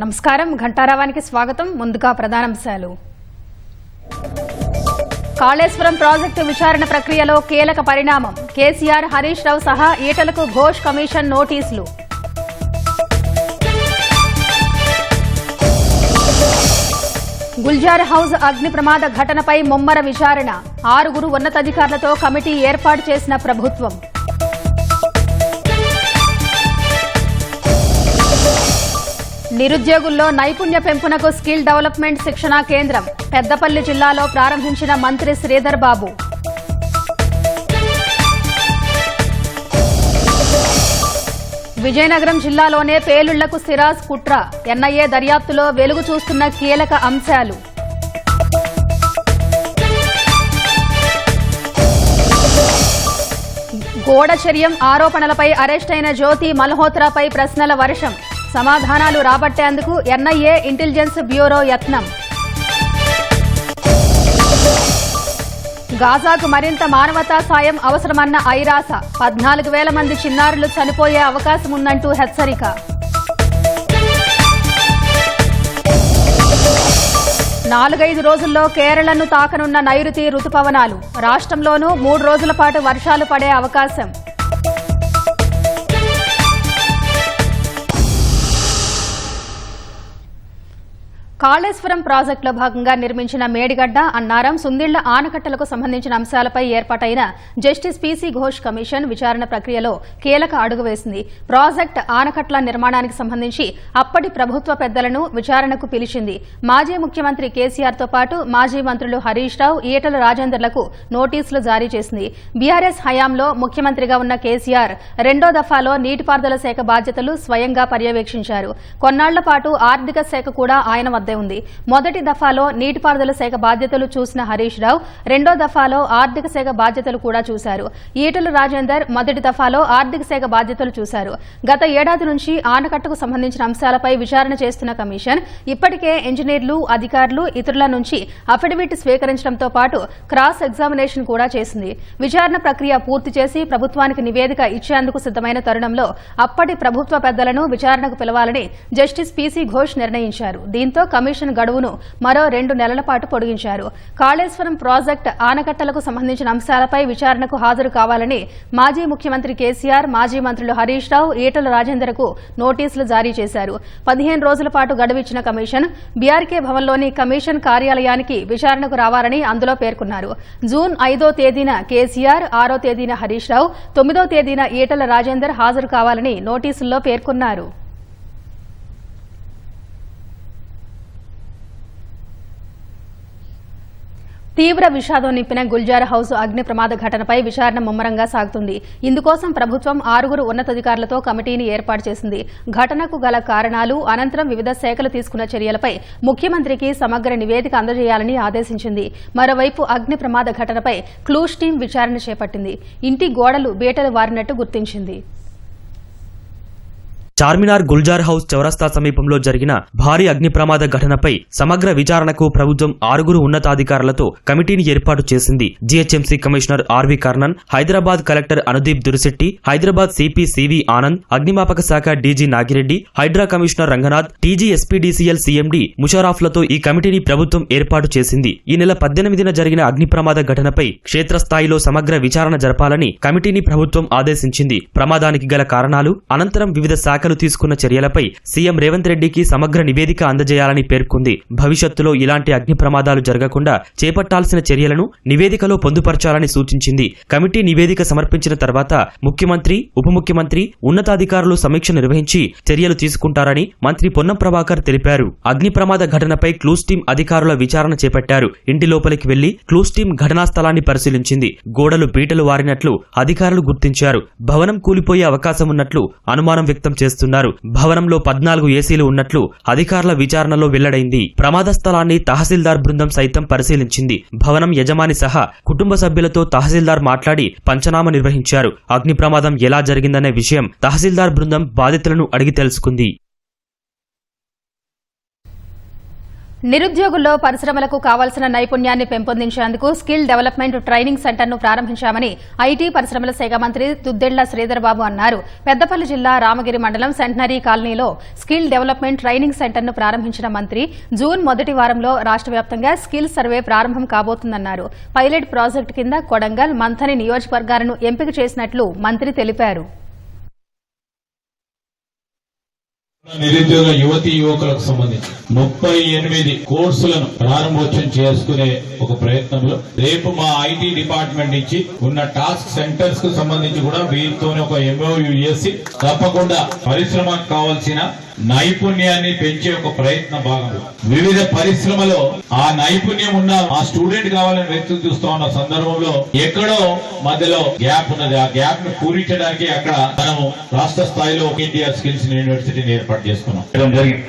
నమస్కారం, ఘంటారావానికి స్వాగతం. ముందుగా ప్రధానాంశాలు. కాళేశ్వరం ప్రాజెక్టు విచారణ ప్రక్రియలో కీలక పరిణామం. కేసీఆర్, హరీష్ రావు సహా ఈటలకు ఘోష్ కమిషన్ నోటీసులు. గుల్జార్ హౌస్ అగ్ని ప్రమాద ఘటనపై ముమ్మర విచారణ. 6 ఉన్నతాధికారులతో కమిటీ ఏర్పాటు చేసిన ప్రభుత్వం. నిరుద్యోగుల్లో నైపుణ్య పెంపునకు స్కిల్ డెవలప్మెంట్ శిక్షణా కేంద్రం పెద్దపల్లి జిల్లాలో ప్రారంభించిన మంత్రి శ్రీధర్ బాబు. విజయనగరం జిల్లాలోనే పేలుళ్లకు సిరాజ్ కుట్ర. ఎన్ఐఏ దర్యాప్తులో వెలుగు చూస్తున్న కీలక అంశాలు. గూఢచర్యం ఆరోపణలపై అరెస్టైన జ్యోతి మల్హోత్రాపై ప్రశ్నల వర్షం. సమాధానాలు రాబట్టేందుకు ఎన్ఐఏ ఇంటెలిజెన్స్ బ్యూరో యత్నం. గాజాకు మరింత మానవతా సాయం అవసరమన్న ఐరాస. 14,000 మంది చిన్నారులు చనిపోయే అవకాశం ఉందంటూ హెచ్చరిక. నాలుగైదు రోజుల్లో కేరళను తాకనున్న నైరుతి రుతుపవనాలు. రాష్ట్రంలోనూ 3 రోజుల పాటు వర్షాలు పడే అవకాశం. కాళేశ్వరం ప్రాజెక్టులో భాగంగా నిర్మించిన మేడిగడ్డ, అన్నారం, సుందిళ్ల ఆనకట్టలకు సంబంధించిన అంశాలపై ఏర్పాటైన జస్టిస్ పీసీ ఘోష్ కమిషన్ విచారణ ప్రక్రియలో కీలక అడుగు వేసింది. ప్రాజెక్టు ఆనకట్టల నిర్మాణానికి సంబంధించి అప్పటి ప్రభుత్వ పెద్దలను విచారణకు పిలిచింది. మాజీ ముఖ్యమంత్రి కేసీఆర్తో పాటు మాజీ మంత్రులు హరీష్ రావు, ఈటల రాజేందర్లకు నోటీసులు జారీ చేసింది. బీఆర్ఎస్ హయాంలో ముఖ్యమంత్రిగా ఉన్న కేసీఆర్ 2వ దఫాలో నీటిపారుదల శాఖ బాధ్యతలు స్వయంగా పర్యవేక్షించారు. కొన్నాళ్ల పాటు ఆర్థిక శాఖ కూడా ఆయన వద్ద ఉంది. మొదటి దఫాలో నీటిపారుదల శాఖ బాధ్యతలు చూసిన హరీష్ రావు 2వ దఫాలో ఆర్థిక శాఖ బాధ్యతలు కూడా చూశారు. ఈటల రాజేందర్ మొదటి దఫాలో ఆర్థిక శాఖ బాధ్యతలు చూశారు. గత ఏడాది నుంచి ఆనకట్టకు సంబంధించిన అంశాలపై విచారణ చేస్తున్న కమిషన్ ఇప్పటికే ఇంజనీర్లు, అధికారులు, ఇతరుల నుంచి అఫిడవిట్ స్వీకరించడంతో పాటు క్రాస్ ఎగ్జామినేషన్ కూడా చేసింది. విచారణ ప్రక్రియ పూర్తి చేసి ప్రభుత్వానికి నివేదిక ఇచ్చేందుకు సిద్దమైన తరుణంలో అప్పటి ప్రభుత్వ పెద్దలను విచారణకు పిలవాలని జస్టిస్ పీసీ ఘోష్ నిర్ణయించారు. దీంతో కమిషన్ గడువును మరో 2 నెలల పాటు పొడిగించారు. కాళేశ్వరం ప్రాజెక్టు ఆనకట్టలకు సంబంధించిన అంశాలపై విచారణకు హాజరు కావాలని మాజీ ముఖ్యమంత్రి కేసీఆర్, మాజీ మంత్రులు హరీష్ రావు, ఈటల రాజేందర్కు నోటీసులు జారీ చేశారు. 15 రోజుల పాటు గడువిచ్చిన కమిషన్ బీఆర్కే భవన్లోని కమిషన్ కార్యాలయానికి విచారణకు రావాలని అందులో పేర్కొన్నారు. జూన్ 5వ తేదీన కేసీఆర్, 6వ తేదీన హరీష్ రావు, 9వ తేదీన ఈటల రాజేందర్ హాజరు కావాలని నోటీసుల్లో పేర్కొన్నారు. తీవ్ర విషాదం నింపిన గుల్జార్ హౌస్ అగ్ని ప్రమాద ఘటనపై విచారణ ముమ్మరంగా సాగుతుంది. ఇందుకోసం ప్రభుత్వం 6 ఉన్నతాధికారులతో కమిటీని ఏర్పాటు చేసింది. ఘటనకు గల కారణాలు, అనంతరం వివిధ శాఖలు తీసుకున్న చర్యలపై ముఖ్యమంత్రికి సమగ్ర నివేదిక అందజేయాలని ఆదేశించింది. మరోవైపు అగ్ని ప్రమాద ఘటనపై క్లూస్ టీం విచారణ చేపట్టింది. ఇంటి గోడలు బీటలు వారినట్టు గుర్తించింది. చార్మినార్ గుల్జార్ హౌస్ చౌరస్తా సమీపంలో జరిగిన భారీ అగ్ని ప్రమాద ఘటనపై సమగ్ర విచారణకు ప్రభుత్వం 6 ఉన్నతాధికారులతో కమిటీని ఏర్పాటు చేసింది. GHMC commissioner RV Karnan, Hyderabad collector Anudeep Durishetti, Hyderabad CP CV Anand, అగ్నిమాపక శాఖ DG Nagireddy, Hydraa commissioner Ranganath, TG SPDCL CMD ముషారాఫ్లతో ఈ కమిటీని ప్రభుత్వం ఏర్పాటు చేసింది. ఈ నెల 18న జరిగిన అగ్ని ప్రమాద ఘటనపై క్షేత్రస్థాయిలో సమగ్ర విచారణ జరపాలని కమిటీని ప్రభుత్వం ఆదేశించింది. ప్రమాదానికి గల కారణాలు, అనంతరం వివిధ శాఖలు తీసుకున్న చర్యలపై సీఎం రేవంత్ రెడ్డికి సమగ్ర నివేదిక అందజేయాలని పేర్కొంది. భవిష్యత్తులో ఇలాంటి అగ్ని ప్రమాదాలు జరగకుండా చేపట్టాల్సిన చర్యలను నివేదికలో పొందుపరచాలని సూచించింది. కమిటీ నివేదిక సమర్పించిన తర్వాత ముఖ్యమంత్రి, ఉప ముఖ్యమంత్రి, ఉన్నతాధికారులు సమీక్ష నిర్వహించి చర్యలు తీసుకుంటారని మంత్రి పొన్నం ప్రభాకర్ తెలిపారు. అగ్ని ప్రమాద ఘటనపై క్లూస్ టీం అధికారుల విచారణ చేపట్టారు. ఇంటి లోపలికి వెళ్లి క్లూస్ టీం ఘటనా స్థలాన్ని పరిశీలించింది. గోడలు బీటలు వారినట్లు అధికారులు గుర్తించారు. భవనం కూలిపోయే అవకాశం ఉన్నట్లు అనుమానం వ్యక్తం చేస్తున్నారు. భవనంలో 14 ఏసీలు ఉన్నట్లు అధికారుల విచారణలో వెల్లడైంది. ప్రమాద స్థలాన్ని తహసీల్దార్ బృందం సైతం పరిశీలించింది. భవనం యజమాని సహా కుటుంబ సభ్యులతో తహసీల్దార్ మాట్లాడి పంచనామా నిర్వహించారు. అగ్ని ప్రమాదం ఎలా జరిగిందనే విషయం తహసీల్దార్ బృందం బాధితులను అడిగి తెలుసుకుంది. నిరుద్యోగుల్లో పరిశ్రమలకు కావాల్సిన నైపుణ్యాన్ని పెంపొందించేందుకు స్కిల్ డెవలప్మెంట్ ట్రైనింగ్ సెంటర్ను ప్రారంభించామని ఐటీ పరిశ్రమల శాఖ మంత్రి దుద్దెళ్ల శ్రీధర్బాబు అన్నారు. పెద్దపల్లి జిల్లా రామగిరి మండలం సెంటనరీ కాలనీలో స్కిల్ డెవలప్మెంట్ ట్రైనింగ్ సెంటర్ను ప్రారంభించిన మంత్రి జూన్ మొదటి వారంలో రాష్ట్ర వ్యాప్తంగా స్కిల్ సర్వే ప్రారంభం కాబోతుందన్నారు. పైలట్ ప్రాజెక్టు కింద కొడంగల్, మంథని నియోజకవర్గాలను ఎంపిక చేసినట్లు మంత్రి తెలిపారు. నిరుద్యోగ యువతీ యువకులకు సంబంధించి 38 కోర్సులను ప్రారంభోత్సవం చేసుకునే ఒక ప్రయత్నంలో రేపు మా ఐటీ డిపార్ట్మెంట్ నుంచి ఉన్న టాస్క్ సెంటర్స్ కు సంబంధించి కూడా వీరితోనే ఒక MOU చేసి తప్పకుండా పరిశ్రమకు కావాల్సిన నైపుణ్యాన్ని పెంచే ఒక ప్రయత్న భాగంలో వివిధ పరిశ్రమలో ఆ నైపుణ్యం ఉన్న ఆ స్టూడెంట్ కావాలని వ్యక్తులు చూస్తా ఉన్న సందర్భంలో ఎక్కడో మధ్యలో గ్యాప్ ఉన్నది. ఆ గ్యాప్ ను పూరించడానికి అక్కడ మనము రాష్ట్ర స్థాయిలో ఇండియా స్కిల్స్ యూనివర్సిటీని ఏర్పాటు చేసుకున్నాం.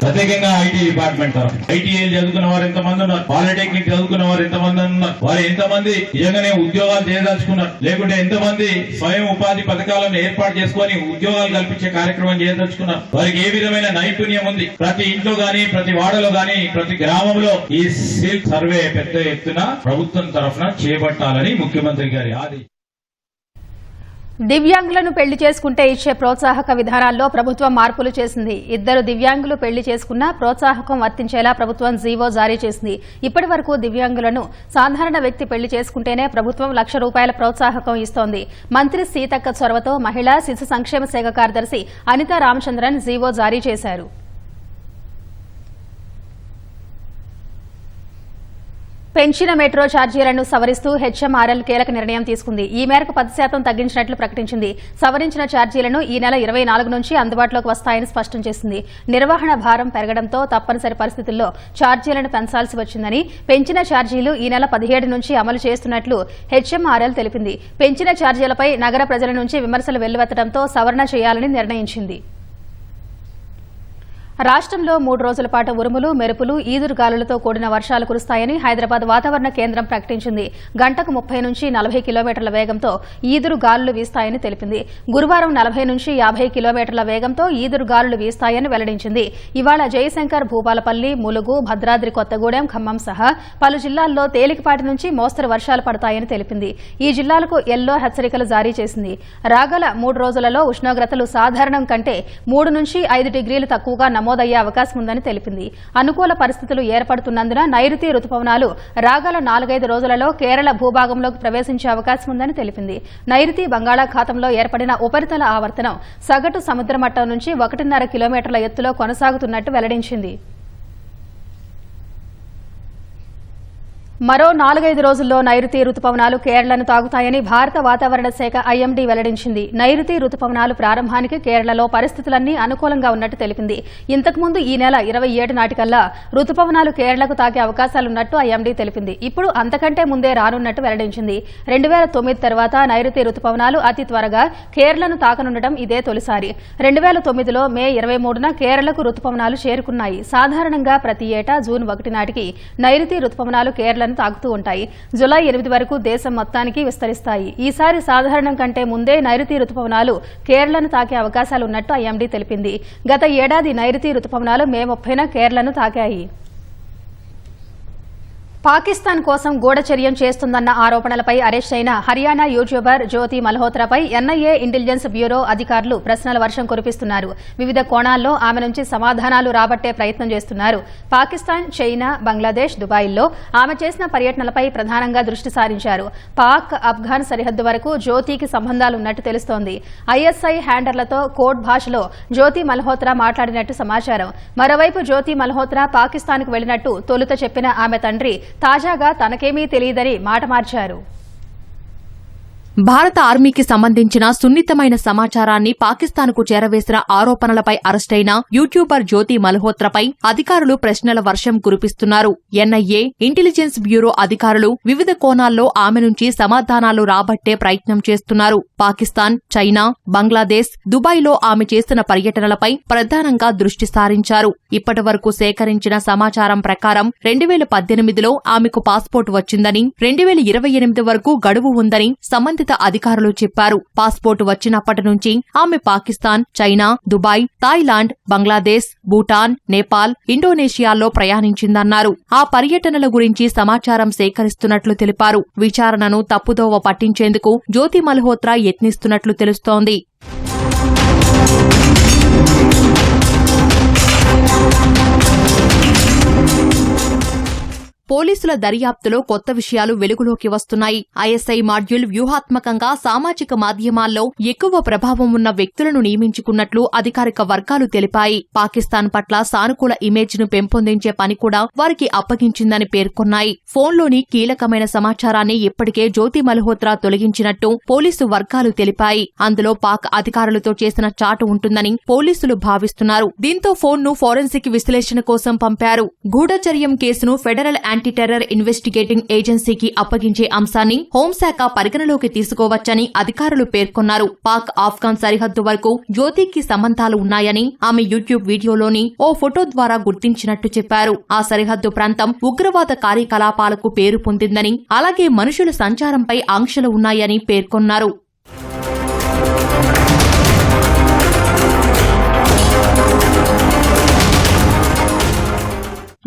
ప్రత్యేకంగా ఐటీ డిపార్ట్మెంట్ ఐటీఐ చదువుకున్న వారు ఎంతమంది ఉన్నారు, పాలిటెక్నిక్ చదువుకున్న వారు ఎంతమంది ఉన్నారు, వారు ఎంతమంది నిజంగానే ఉద్యోగాలు చేయదలుచుకున్నారు, లేకుంటే ఎంతమంది స్వయం ఉపాధి పథకాలను ఏర్పాటు చేసుకుని ఉద్యోగాలు కల్పించే కార్యక్రమం చేయదలుచుకున్నారు, వారికి ఏ విధమైన నైపుణ్యం ఉంది. ప్రతి ఇంట్లో గాని, ప్రతి వాడలో గాని, ప్రతి గ్రామంలో ఈ స్కిల్ సర్వే పెద్ద ఎత్తున ప్రభుత్వం తరఫున చేపట్టాలని ముఖ్యమంత్రి గారి ఆదేశం. దివ్యాంగులను పెళ్లి చేసుకుంటే ఇచ్చే ప్రోత్సాహక విధానాల్లో ప్రభుత్వం మార్పులు చేసింది. 2 దివ్యాంగులు పెళ్లి చేసుకున్నా ప్రోత్సాహకం వర్తించేలా ప్రభుత్వం జీవో జారీ చేసింది. ఇప్పటి వరకు దివ్యాంగులను సాధారణ వ్యక్తి పెళ్లి చేసుకుంటేనే ప్రభుత్వం ₹1,00,000 ప్రోత్సాహకం ఇస్తోంది. మంత్రి సీతక్క చొరవతో మహిళా శిశు సంక్షేమ శాఖ కార్యదర్శి అనితా రామచంద్రన్ జీవో జారీ చేశారు. పెంచిన మెట్రో ఛార్జీలను సవరిస్తూ హెచ్ఎంఆర్ఎల్ కీలక నిర్ణయం తీసుకుంది. ఈ మేరకు 10% తగ్గించినట్లు ప్రకటించింది. సవరించిన ఛార్జీలను ఈ నెల 24 నుంచి అందుబాటులోకి వస్తాయని స్పష్టం చేసింది. నిర్వహణ భారం పెరగడంతో తప్పనిసరి పరిస్థితుల్లో ఛార్జీలను పెంచాల్సి వచ్చిందని, పెంచిన ఛార్జీలు ఈ నెల 17 నుంచి అమలు చేస్తున్నట్లు హెచ్ఎంఆర్ఎల్ తెలిపింది. పెంచిన ఛార్జీలపై నగర ప్రజల నుంచి విమర్శలు వెల్లువెత్తడంతో సవరణ చేయాలని నిర్ణయించింది. రాష్ట్రంలో 3 రోజుల పాటు ఉరుములు, మెరుపులు, ఈదురుగాలులతో కూడిన వర్షాలు కురుస్తాయని హైదరాబాద్ వాతావరణ కేంద్రం ప్రకటించింది. గంటకు 30 నుంచి 40 కిలోమీటర్ల వేగంతో ఈదురుగాలులు వీస్తాయని తెలిపింది. గురువారం 40 నుంచి 50 కిలోమీటర్ల వేగంతో ఈదురుగాలులు వీస్తాయని వెల్లడించింది. ఇవాళ జయశంకర్, భూపాలపల్లి, ములుగు, భద్రాద్రి కొత్తగూడెం, ఖమ్మం సహా పలు జిల్లాల్లో తేలికపాటి నుంచి మోస్తరు వర్షాలు పడతాయని తెలిపింది. ఈ జిల్లాలకు ఎల్లో హెచ్చరికలు జారీ చేసింది. రాగల 3 రోజులలో ఉష్ణోగ్రతలు సాధారణం కంటే 3 నుంచి 5 డిగ్రీలు తక్కువగా నమోదయ్యే అవకాశం ఉందని తెలిపింది. అనుకూల పరిస్థితులు ఏర్పడుతున్నందున నైరుతి రుతుపవనాలు రాగల 4-5 రోజులలో కేరళ భూభాగంలోకి ప్రవేశించే అవకాశం ఉందని తెలిపింది. నైరుతి బంగాళాఖాతంలో ఏర్పడిన ఉపరితల ఆవర్తనం సగటు సముద్ర మట్టం నుంచి 1.5 కిలోమీటర్ల ఎత్తులో కొనసాగుతున్నట్టు వెల్లడించింది. మరో 4-5 రోజుల్లో నైరుతి రుతుపవనాలు కేరళను తాకుతాయని భారత వాతావరణ శాఖ ఐఎండీ వెల్లడించింది. నైరుతి రుతుపవనాలు ప్రారంభానికి కేరళలో పరిస్థితులన్నీ అనుకూలంగా ఉన్నట్టు తెలిపింది. ఇంతకుముందు ఈ నెల 27 నాటికల్లా రుతుపవనాలు కేరళకు తాకే అవకాశాలున్నట్టు ఐఎండీ తెలిపింది. ఇప్పుడు అంతకంటే ముందే రానున్నట్టు వెల్లడించింది. 2009 తర్వాత నైరుతి రుతుపవనాలు అతి త్వరగా కేరళను తాకనుండటం ఇదే తొలిసారి. 2009లో మే 23న కేరళకు రుతుపవనాలు చేరుకున్నాయి. సాధారణంగా ప్రతి ఏటా జూన్ 1 నాటికి నైరుతి రుతుపవనాలు కేరళను తాకుతూ ఉంటాయి. జులై 8 వరకు దేశం మొత్తానికి విస్తరిస్తాయి. ఈసారి సాధారణం కంటే ముందే నైరుతి రుతుపవనాలు కేరళను తాకే అవకాశాలున్నట్టు ఐఎండీ తెలిపింది. గత ఏడాది నైరుతి రుతుపవనాలు మే 30న కేరళను తాకాయి. పాకిస్తాన్ కోసం గూఢచర్యం చేస్తుందన్న ఆరోపణలపై అరెస్ట్ అయిన హర్యానా యూట్యూబర్ జ్యోతి మల్హోత్రాపై ఎన్ఐఏ ఇంటెలిజెన్స్ బ్యూరో అధికారులు ప్రశ్నల వర్షం కురిపిస్తున్నారు. వివిధ కోణాల్లో ఆమె నుంచి సమాధానాలు రాబట్టే ప్రయత్నం చేస్తున్నారు. పాకిస్తాన్, చైనా, బంగ్లాదేశ్, దుబాయ్లో ఆమె చేసిన పర్యటనలపై ప్రధానంగా దృష్టి సారించారు. పాక్, ఆఫ్ఘాన్ సరిహద్దు వరకు జ్యోతికి సంబంధాలున్నట్టు తెలుస్తోంది. ఐఎస్ఐ హ్యాండర్లతో కోడ్ భాషలో జ్యోతి మల్హోత్రా మాట్లాడినట్టు సమాచారం. మరోవైపు జ్యోతి మల్హోత్రా పాకిస్తాన్కు వెళ్లినట్టు తొలుత చెప్పిన ఆమె తండ్రి తాజాగా తనకేమీ తెలియదని మాట మార్చారు. భారత ఆర్మీకి సంబంధించిన సున్నితమైన సమాచారాన్ని పాకిస్తాన్కు చేరవేసిన ఆరోపణలపై అరెస్టైన యూట్యూబర్ జ్యోతి మల్హోత్రాపై అధికారులు ప్రశ్నల వర్షం కురిపిస్తున్నారు. ఎన్ఐఏ, ఇంటెలిజెన్స్ బ్యూరో అధికారులు వివిధ కోణాల్లో ఆమె నుంచి సమాధానాలు రాబట్టే ప్రయత్నం చేస్తున్నారు. పాకిస్తాన్, చైనా, బంగ్లాదేశ్, దుబాయ్లో ఆమె చేసిన పర్యటనలపై ప్రధానంగా దృష్టి సారించారు. ఇప్పటి వరకు సేకరించిన సమాచారం ప్రకారం 2018లో ఆమెకు పాస్పోర్ట్ వచ్చిందని, 2028 వరకు గడువు ఉందని సంబంధిత సంబంధిత అధికారులు చెప్పారు. పాస్పోర్టు వచ్చినప్పటి నుంచి ఆమె Pakistan, China, Dubai, Thailand, Bangladesh, Bhutan, Nepal, ఇండోనేషియాల్లో ప్రయాణించిందన్నారు. ఆ పర్యటనల గురించి సమాచారం సేకరిస్తున్నట్లు తెలిపారు. విచారణను తప్పుదోవ పట్టించేందుకు జ్యోతి మల్హోత్రా యత్నిస్తున్నట్లు తెలుస్తోంది. పోలీసుల దర్యాప్తులో కొత్త విషయాలు వెలుగులోకి వస్తున్నాయి. ఐఎస్ఐ మాడ్యూల్ వ్యూహాత్మకంగా సామాజిక మాధ్యమాల్లో ఎక్కువ ప్రభావం ఉన్న వ్యక్తులను నియమించుకున్నట్లు అధికారిక వర్గాలు తెలిపాయి. పాకిస్తాన్ పట్ల సానుకూల ఇమేజ్ ను పెంపొందించే పని కూడా వారికి అప్పగించిందని పేర్కొన్నాయి. ఫోన్లోని కీలకమైన సమాచారాన్ని ఇప్పటికే జ్యోతి మల్హోత్రా తొలగించినట్టు పోలీసు వర్గాలు తెలిపాయి. అందులో పాక్ అధికారులతో చేసిన చాటు ఉంటుందని పోలీసులు భావిస్తున్నారు. దీంతో ఫోన్ను ఫోరెన్సిక్ విశ్లేషణ కోసం పంపారు. గూఢచర్యం కేసును ఫెడరల్ యాంటీ టెర్రర్ ఇన్వెస్టిగేటింగ్ ఏజెన్సీకి అప్పగించే అంశాన్ని హోంశాఖ పరిగణలోకి తీసుకోవచ్చని అధికారులు పేర్కొన్నారు. పాక్ ఆఫ్ఘాన్ సరిహద్దు వరకు జ్యోతికి సంబంధాలు ఉన్నాయని ఆమె యూట్యూబ్ వీడియోలోని ఓ ఫోటో ద్వారా గుర్తించినట్టు చెప్పారు. ఆ సరిహద్దు ప్రాంతం ఉగ్రవాద కార్యకలాపాలకు పేరు పొందిందని, అలాగే మనుషుల సంచారంపై ఆంక్షలు ఉన్నాయని పేర్కొన్నారు.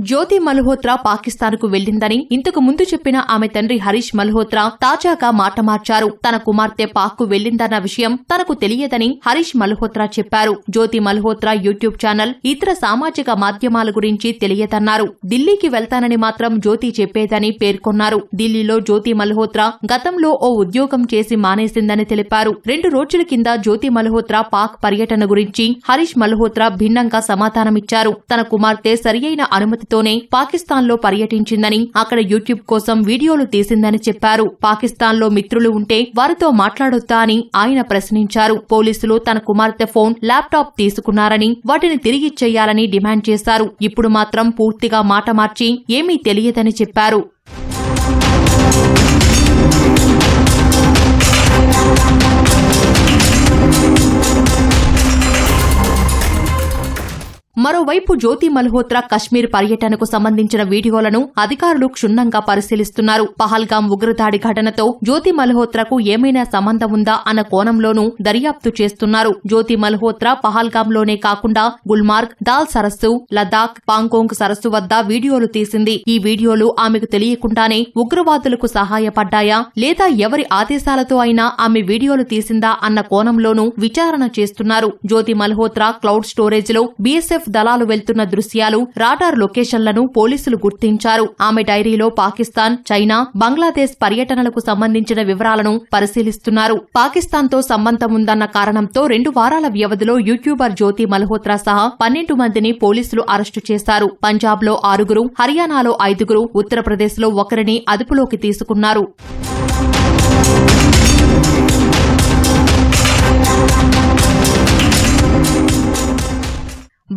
జ్యోతి మల్హోత్రా పాకిస్తాన్కు వెళ్లిందని ఇంతకు ముందు చెప్పిన ఆమె తండ్రి హరీష్ మల్హోత్రా తాజాగా మాట మార్చారు. తన కుమార్తె పాక్కు వెళ్లిందన్న విషయం తనకు తెలియదని హరీష్ మల్హోత్రా చెప్పారు. జ్యోతి మల్హోత్రా యూట్యూబ్ ఛానల్, ఇతర సామాజిక మాధ్యమాల గురించి తెలియదన్నారు. ఢిల్లీకి వెళ్తానని మాత్రం జ్యోతి చెప్పేదని పేర్కొన్నారు. ఢిల్లీలో జ్యోతి మల్హోత్రా గతంలో ఓ ఉద్యోగం చేసి మానేసిందని తెలిపారు. 2 రోజుల కింద జ్యోతి మల్హోత్రా పాక్ పర్యటన గురించి హరీష్ మల్హోత్రా భిన్నంగా సమాధానమిచ్చారు. తన కుమార్తె సరియైన అనుమతితోనే పాకిస్తాన్లో పర్యటించిందని, అక్కడ యూట్యూబ్ కోసం వీడియోలు తీసిందని చెప్పారు. పాకిస్తాన్లో మిత్రులు ఉంటే వారితో మాట్లాడొద్దా అని ఆయన ప్రశ్నించారు. పోలీసులు తన కుమార్తె ఫోన్, ల్యాప్టాప్ తీసుకున్నారని, వాటిని తిరిగిచ్చేయాలని డిమాండ్ చేశారు. ఇప్పుడు మాత్రం పూర్తిగా మాట మార్చి ఏమీ తెలియదని చెప్పారు. మరోవైపు జ్యోతి మల్హోత్రా కశ్మీర్ పర్యటనకు సంబంధించిన వీడియోలను అధికారులు క్షుణ్ణంగా పరిశీలిస్తున్నారు. పహల్గాం ఉగ్రదాడి ఘటనతో జ్యోతి మల్హోత్రాకు ఏమైనా సంబంధం ఉందా అన్న కోణంలోనూ దర్యాప్తు చేస్తున్నారు. జ్యోతి మల్హోత్రా పహల్గాంలోనే కాకుండా గుల్మార్గ్, దాల్ సరస్సు, లదాఖ్, పాంగోంగ్ సరస్సు వద్ద వీడియోలు తీసింది. ఈ వీడియోలు ఆమెకు తెలియకుండానే ఉగ్రవాదులకు సహాయపడ్డాయా, లేదా ఎవరి ఆదేశాలతో అయినా ఆమె వీడియోలు తీసిందా అన్న కోణంలోనూ విచారణ చేస్తున్నారు. జ్యోతి మల్హోత్రా క్లౌడ్ స్టోరేజ్లో బీఎస్ఎఫ్ దళాలు వెళ్తున్న దృశ్యాలు, రాడార్ లొకేషన్లను పోలీసులు గుర్తించారు. ఆమె డైరీలో పాకిస్తాన్, చైనా, బంగ్లాదేశ్ పర్యటనలకు సంబంధించిన వివరాలను పరిశీలిస్తున్నారు. పాకిస్తాన్తో సంబంధం ఉందన్న కారణంతో 2 వారాల వ్యవధిలో యూట్యూబర్ జ్యోతి మల్హోత్రా సహా 12 మందిని పోలీసులు అరెస్టు చేశారు. పంజాబ్లో 6, హర్యానాలో 5, ఉత్తరప్రదేశ్లో 1ని అదుపులోకి తీసుకున్నారు.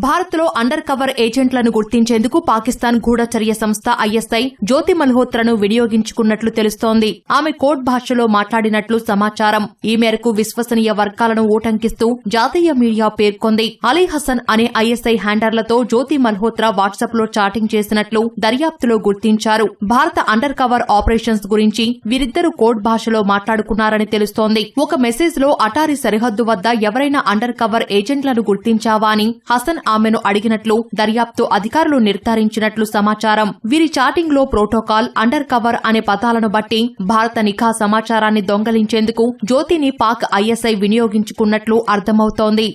భారత్లో అండర్ కవర్ ఏజెంట్లను గుర్తించేందుకు పాకిస్తాన్ గూఢచర్య సంస్థ ఐఎస్ఐ జ్యోతి మల్హోత్రాను వినియోగించుకున్నట్లు తెలుస్తోంది. ఆమె కోడ్ భాషలో మాట్లాడినట్లు సమాచారం. ఈ మేరకు విశ్వసనీయ వర్గాలను ఊటంకిస్తూ జాతీయ మీడియా పేర్కొంది. అలీ హసన్ అనే ఐఎస్ఐ హ్యాండర్లతో జ్యోతి మల్హోత్రా వాట్సాప్ లో చాటింగ్ చేసినట్లు దర్యాప్తులో గుర్తించారు. భారత అండర్ కవర్ ఆపరేషన్స్ గురించి వీరిద్దరూ కోడ్ భాషలో మాట్లాడుకున్నారని తెలుస్తోంది. ఒక మెసేజ్ లో అటారీ సరిహద్దు వద్ద ఎవరైనా అండర్ కవర్ ఏజెంట్లను గుర్తించావా అని హసన్ ఆమెను అడిగినట్లు దర్యాప్తు అధికారులు నిర్ధారించినట్లు సమాచారం. వీరి చాటింగ్ లో ప్రోటోకాల్, అండర్ కవర్ అనే పదాలను బట్టి భారత నిఘా సమాచారాన్ని దొంగలించేందుకు జ్యోతిని పాక్ ఐఎస్ఐ వినియోగించుకున్నట్లు అర్థమవుతోంది.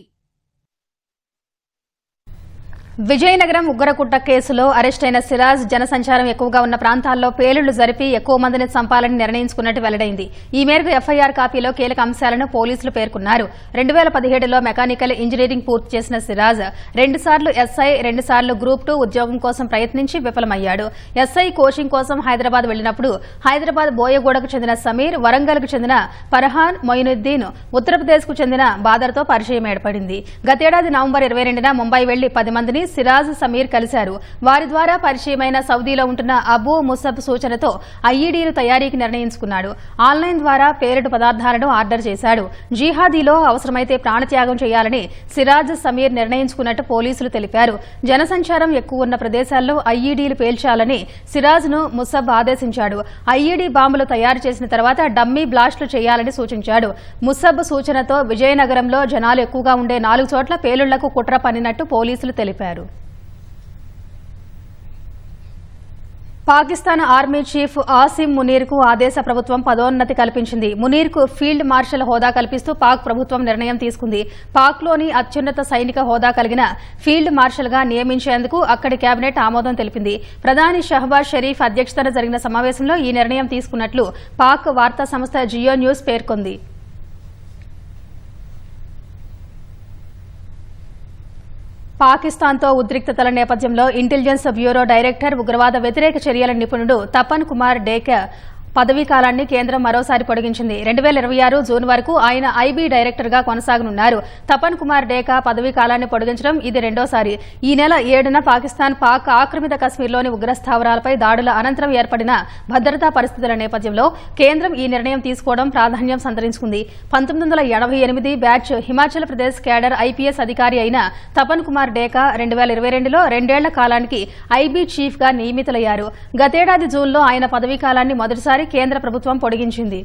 విజయనగరం ఉగ్రకుట్ర కేసులో అరెస్టైన సిరాజ్ జనసంచారం ఎక్కువగా ఉన్న ప్రాంతాల్లో పేలుళ్లు జరిపి ఎక్కువ మందిని చంపాలని నిర్ణయించుకున్నట్టు వెల్లడైంది. ఈ మేరకు ఎఫ్ఐఆర్ కాపీలో కీలక అంశాలను పోలీసులు పేర్కొన్నారు. 2017లో మెకానికల్ ఇంజనీరింగ్ పూర్తి చేసిన సిరాజ్ 2 సార్లు ఎస్ఐ, 2 సార్లు గ్రూప్ 2 ఉద్యోగం కోసం ప్రయత్నించి విఫలమయ్యాడు. ఎస్ఐ కోచింగ్ కోసం హైదరాబాద్ వెళ్లినప్పుడు హైదరాబాద్ బోయగూడకు చెందిన సమీర్, వరంగల్కు చెందిన ఫర్హాన్ మొయినుద్దీన్, ఉత్తరప్రదేశ్కు చెందిన బాదర్తో పరిచయం ఏర్పడింది. గతేడాది నవంబర్ 22న ముంబై వెళ్లి 10 మందిని వ్యక్తుల్ని సిరాజ్ సమీర్ కలిశారు. వారి ద్వారా పరిచయమైన సౌదీలో ఉంటున్న అబూ ముసబ్ సూచనతో ఐఈడీలు తయారీకి నిర్ణయించుకున్నాడు. ఆన్లైన్ ద్వారా పేలుడు పదార్థాలను ఆర్డర్ చేశాడు. జిహాదీలో అవసరమైతే ప్రాణత్యాగం చేయాలని సిరాజ్ సమీర్ నిర్ణయించుకున్నట్టు పోలీసులు తెలిపారు. జనసంచారం ఎక్కువ ఉన్న ప్రదేశాల్లో ఐఈడీలు పేల్చాలని సిరాజ్ ను ముసబ్ ఆదేశించాడు. ఐఈడీ బాంబులు తయారు చేసిన తర్వాత డమ్మీ బ్లాస్టులు చేయాలని సూచించాడు. ముసబ్ సూచనతో విజయనగరంలో జనాలు ఎక్కువగా ఉండే 4 చోట్ల పేలుళ్లకు కుట్ర పన్నినట్టు పోలీసులు తెలిపారు. పాకిస్తాన్ ఆర్మీ చీఫ్ ఆసిం మునీర్ కు ఆ దేశ ప్రభుత్వం పదోన్నతి కల్పించింది. మునీర్ కు ఫీల్డ్ మార్షల్ హోదా కల్పిస్తూ పాక్ ప్రభుత్వం నిర్ణయం తీసుకుంది. పాక్లోని అత్యున్నత సైనిక హోదా కలిగిన ఫీల్డ్ మార్షల్ గా నియమించేందుకు అక్కడి కేబినెట్ ఆమోదం తెలిపింది. ప్రధాని షహబాజ్ షరీఫ్ అధ్యక్షతన జరిగిన సమావేశంలో ఈ నిర్ణయం తీసుకున్నట్లు పాక్ వార్తా సంస్థ జియో న్యూస్ పేర్కొంది. పాకిస్తాన్తో ఉద్రిక్తతల నేపథ్యంలో ఇంటెలిజెన్స్ బ్యూరో డైరెక్టర్, ఉగ్రవాద వ్యతిరేక చర్యల నిపుణుడు తపన్ కుమార్ డేకా పదవీ కాలాన్ని కేంద్రం మరోసారి పొడిగించింది. 2026 జూన్ వరకు ఆయన ఐబీ డైరెక్టర్ గా కొనసాగనున్నారు. తపన్ కుమార్ డేకా పదవీ కాలాన్ని పొడిగించడం ఇది రెండోసారి. ఈ నెల 7న పాకిస్తాన్ పాక్ ఆక్రమిత కశ్మీర్లోని ఉగ్రస్థావరాలపై దాడుల అనంతరం ఏర్పడిన భద్రతా పరిస్థితుల నేపథ్యంలో కేంద్రం ఈ నిర్ణయం తీసుకోవడం ప్రాధాన్యం సంతరించుకుంది. 1988 batch Himachal Pradesh cadre IPS అధికారి అయిన తపన్ కుమార్ డేకా 2022లో 2 ఏళ్ల కాలానికి ఐబీ చీఫ్ గా నియమితులయ్యారు. గతేడాది జూన్లో ఆయన పదవీ కాలాన్ని మొదటిసారి కేంద్ర ప్రభుత్వం పొడిగించింది.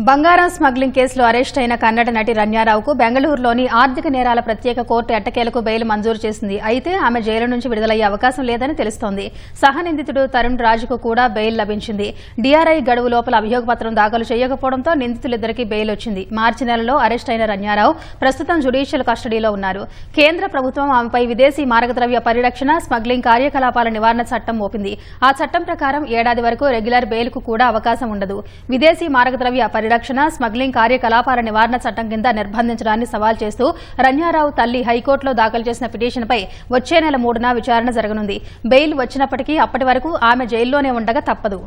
బంగారం స్మగ్లింగ్ కేసులో అరెస్ట్ అయిన కన్నడ నటి రన్యారావుకు బెంగళూరులోని ఆర్థిక నేరాల ప్రత్యేక కోర్టు ఎట్టకేలకు బెయిల్ మంజూరు చేసింది. అయితే ఆమె జైలు నుంచి విడుదలయ్యే అవకాశం లేదని తెలుస్తోంది. సహనిందితుడు తరుణ్ రాజుకు కూడా బెయిల్ లభించింది. డీఆర్ఐ గడువు లోపల అభియోగ పత్రం దాఖలు చేయకపోవడంతో నిందితులిద్దరికీ బెయిల్ వచ్చింది. మార్చి నెలలో అరెస్ట్ అయిన రన్యారావు ప్రస్తుతం జ్యుడిషియల్ కస్టడీలో ఉన్నారు. కేంద్ర ప్రభుత్వం ఆమెపై విదేశీ మారకద్రవ్య పరిరక్షణ, స్మగ్లింగ్ కార్యకలాపాల నివారణ చట్టం మోపింది. ఆ చట్టం ప్రకారం ఏడాది వరకు రెగ్యులర్ బెయిల్ కు కూడా అవకాశం ఉండదు. విదేశీ మారకద్రవ్య పరిరక్షణ, స్మగ్లింగ్ కార్యకలాపాల నివారణ చట్టం కింద నిర్బంధించడాన్ని సవాల్ చేస్తూ రన్యారావు తల్లి హైకోర్టులో దాఖలు చేసిన పిటిషన్పై వచ్చే నెల 3న విచారణ జరగనుంది. బెయిల్ వచ్చినప్పటికీ అప్పటి వరకు ఆమె జైల్లోనే ఉండగా తప్పదు.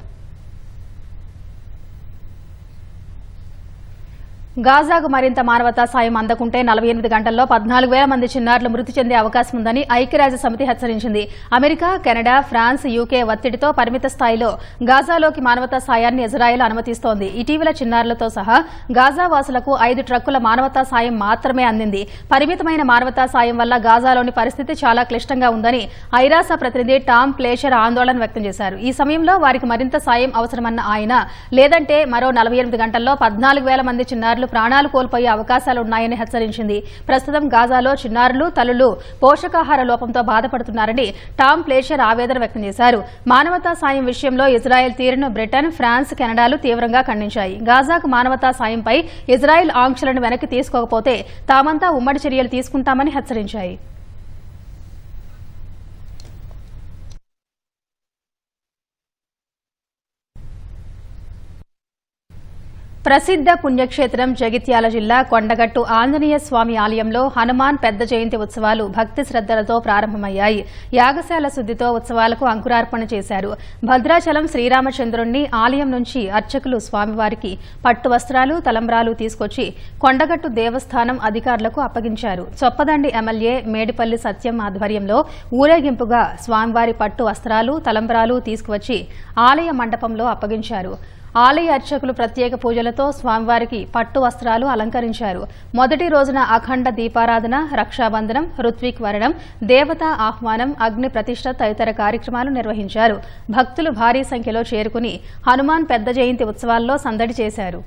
గాజాకు మరింత మానవతా సాయం అందకుంటే 48 గంటల్లో 14,000 మంది చిన్నారులు మృతి చెందే అవకాశం ఉందని ఐక్యరాజ్య సమితి హెచ్చరించింది. అమెరికా, కెనడా, ఫ్రాన్స్, యూకే ఒత్తిడితో పరిమిత స్థాయిలో గాజాలోకి మానవతా సాయాన్ని ఇజ్రాయెల్ అనుమతిస్తోంది. ఇటీవల చిన్నారులతో సహా గాజా వాసులకు 5 ట్రక్కుల మానవతా సాయం మాత్రమే అందింది. పరిమితమైన మానవతా సాయం వల్ల గాజాలోని పరిస్థితి చాలా క్లిష్టంగా ఉందని ఐరాస ప్రతినిధి టామ్ ప్లేషర్ ఆందోళన వ్యక్తం చేశారు. ఈ సమయంలో వారికి మరింత సాయం అవసరమన్న ఆయన, లేదంటే మరో 48 గంటల్లో 14,000 మంది చిన్నారులు ప్రాణాలు కోల్పోయే అవకాశాలున్నాయని హెచ్చరించింది. ప్రస్తుతం గాజాలో చిన్నారులు, తల్లులు పోషకాహార లోపంతో బాధపడుతున్నారని టామ్ ప్లేషర్ ఆవేదన వ్యక్తం చేశారు. మానవతా సాయం విషయంలో ఇజ్రాయెల్ తీరును బ్రిటన్, ఫ్రాన్స్, కెనడాలు తీవ్రంగా ఖండించాయి. గాజాకు మానవతా సాయంపై ఇజ్రాయెల్ ఆంక్షలను వెనక్కి తీసుకోకపోతే తామంతా ఉమ్మడి చర్యలు తీసుకుంటామని హెచ్చరించాయి. ప్రసిద్ధ పుణ్యక్షేత్రం జగిత్యాల జిల్లా కొండగట్టు ఆంజనేయ స్వామి ఆలయంలో హనుమాన్ పెద్ద జయంతి ఉత్సవాలు భక్తి శ్రద్దలతో ప్రారంభమయ్యాయి. యాగశాల శుద్దితో ఉత్సవాలకు అంకురార్పణ చేశారు. భద్రాచలం శ్రీరామచంద్రుణ్ణి ఆలయం నుంచి అర్చకులు స్వామివారికి పట్టు వస్త్రాలు, తలంబ్రాలు తీసుకొచ్చి కొండగట్టు దేవస్థానం అధికారులకు అప్పగించారు. చొప్పదండి ఎమ్మెల్యే మేడిపల్లి సత్యం ఆధ్వర్యంలో ఊరేగింపుగా స్వామివారి పట్టు వస్త్రాలు, తలంబ్రాలు తీసుకువచ్చి ఆలయ మండపంలో అప్పగించారు. ఆలయ అర్చకులు ప్రత్యేక పూజలతో స్వామివారికి పట్టు వస్త్రాలు అలంకరించారు. మొదటి రోజున అఖండ దీపారాధన, రక్షాబంధనం, ఋత్విక్ వరణం, దేవతా ఆహ్వానం, అగ్ని ప్రతిష్ఠ తదితర కార్యక్రమాలు నిర్వహించారు. భక్తులు భారీ సంఖ్యలో చేరుకుని హనుమాన్ పెద్ద జయంతి ఉత్సవాల్లో సందడి చేశారు.